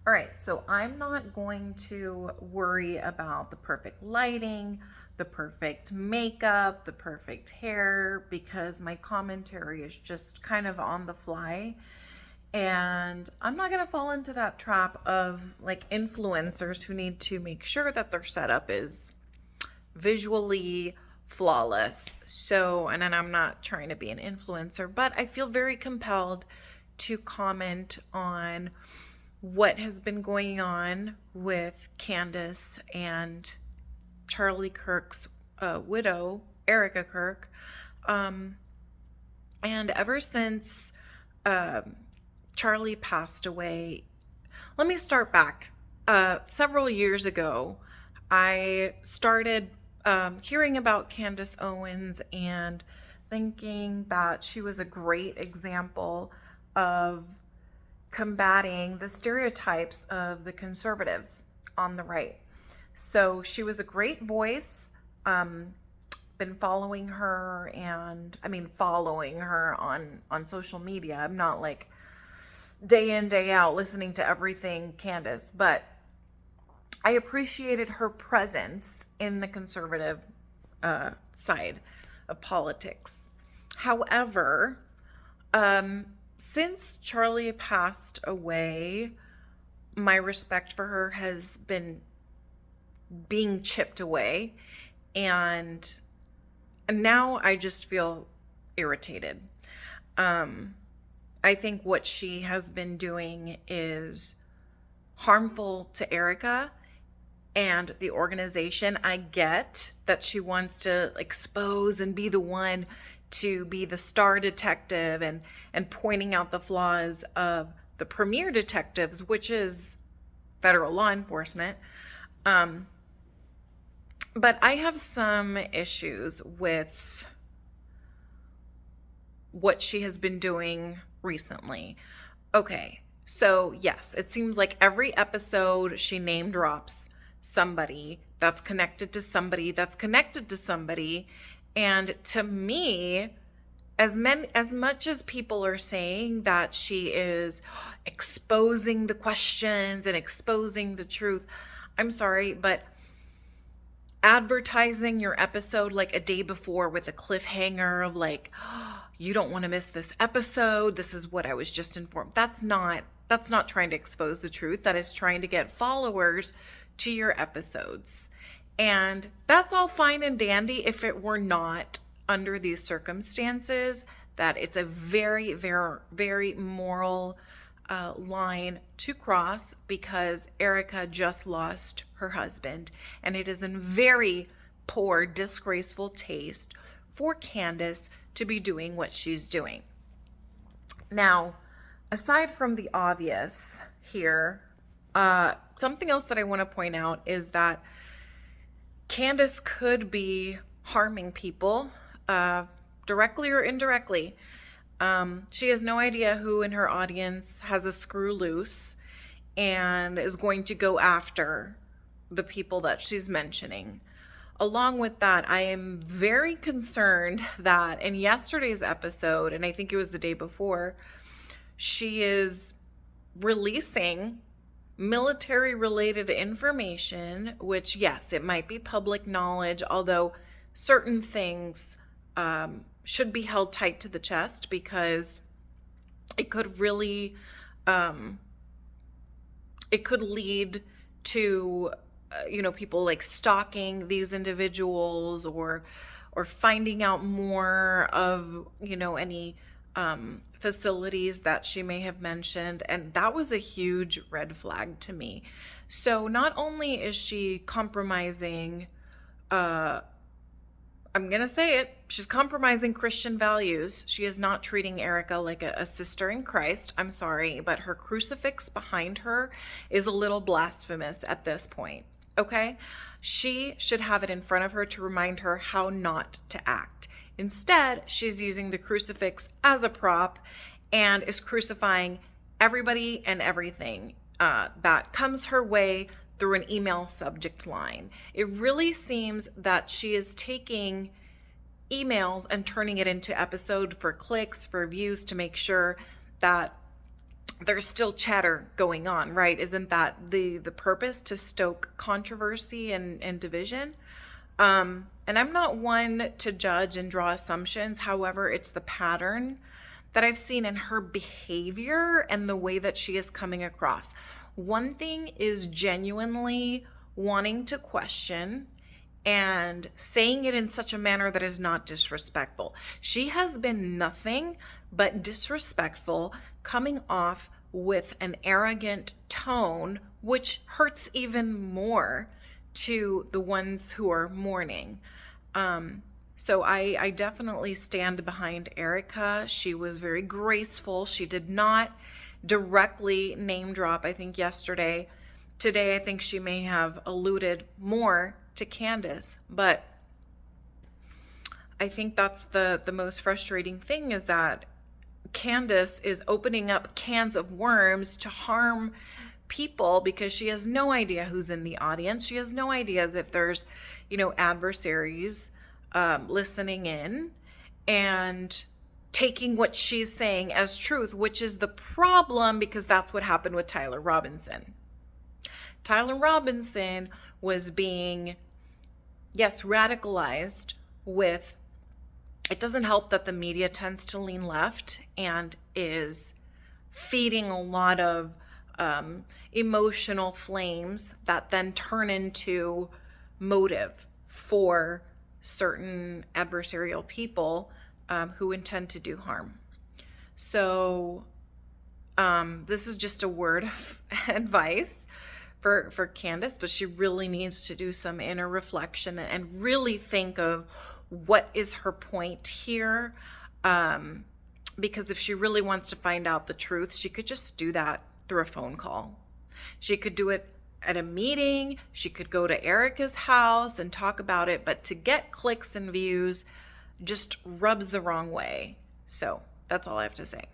All right, so I'm not going to worry about the perfect lighting, the perfect makeup, the perfect hair, because my commentary is just kind of on the fly. And I'm not going to fall into that trap of like influencers who need to make sure that their setup is visually flawless. So, and then I'm not trying to be an influencer, but I feel very compelled to comment on what has been going on with Candace and Charlie Kirk's widow, Erica Kirk. Um, and ever since Charlie passed away, let me start back. Several years ago, I started hearing about Candace Owens and thinking that she was a great example of combating the stereotypes of the conservatives on the right. So she was a great voice. Been following her, and I mean following her on social media. I'm not like day in day out listening to everything Candace, but I appreciated her presence in the conservative side of politics. However, since Charlie passed away, my respect for her has been being chipped away, and now I just feel irritated. I think what she has been doing is harmful to Erica and the organization. I get that she wants to expose and be the one to be the star detective and pointing out the flaws of the premier detectives, which is federal law enforcement. But I have some issues with what she has been doing recently. Okay, so yes, it seems like every episode she name drops somebody that's connected to somebody that's connected to somebody. And to me, as much as people are saying that she is exposing the questions and exposing the truth, I'm sorry, but advertising your episode like a day before with a cliffhanger of like, oh, you don't want to miss this episode, this is what I was just informed, that's not trying to expose the truth. That is trying to get followers to your episodes. And that's all fine and dandy if it were not under these circumstances. That it's a very, very, very moral line to cross, because Erica just lost her husband, and it is in very poor, disgraceful taste for Candace to be doing what she's doing. Now, aside from the obvious here, something else that I want to point out is that Candace could be harming people, directly or indirectly. She has no idea who in her audience has a screw loose and is going to go after the people that she's mentioning. Along with that, I am very concerned that in yesterday's episode, and I think it was the day before, she is releasing military related information, which, yes, it might be public knowledge, although certain things should be held tight to the chest, because it could really it could lead to people like stalking these individuals, or finding out more of any facilities that she may have mentioned. And that was a huge red flag to me. So not only is she compromising, I'm going to say it, she's compromising Christian values. She is not treating Erica like a sister in Christ. I'm sorry, but her crucifix behind her is a little blasphemous at this point. Okay? She should have it in front of her to remind her how not to act. Instead, she's using the crucifix as a prop and is crucifying everybody and everything that comes her way through an email subject line. It really seems that she is taking emails and turning it into episode for clicks, for views, to make sure that there's still chatter going on, right? Isn't that the purpose, to stoke controversy and division? And I'm not one to judge and draw assumptions. However, it's the pattern that I've seen in her behavior and the way that she is coming across. One thing is genuinely wanting to question and saying it in such a manner that is not disrespectful. She has been nothing but disrespectful, coming off with an arrogant tone, which hurts even more to the ones who are mourning. So I definitely stand behind Erica. She was very graceful. She did not directly name drop, I think, yesterday. Today, I think she may have alluded more to Candace, but I think that's the most frustrating thing, is that Candace is opening up cans of worms to harm people because she has no idea who's in the audience. She has no idea if there's, adversaries listening in and taking what she's saying as truth, which is the problem, because that's what happened with Tyler Robinson. Tyler Robinson was being, yes, radicalized with, it doesn't help that the media tends to lean left and is feeding a lot of emotional flames that then turn into motive for certain adversarial people who intend to do harm. So this is just a word of advice for Candace, but she really needs to do some inner reflection and really think of what is her point here. Because if she really wants to find out the truth, she could just do that through a phone call. She could do it at a meeting. She could go to Erica's house and talk about it, but to get clicks and views just rubs the wrong way. So that's all I have to say.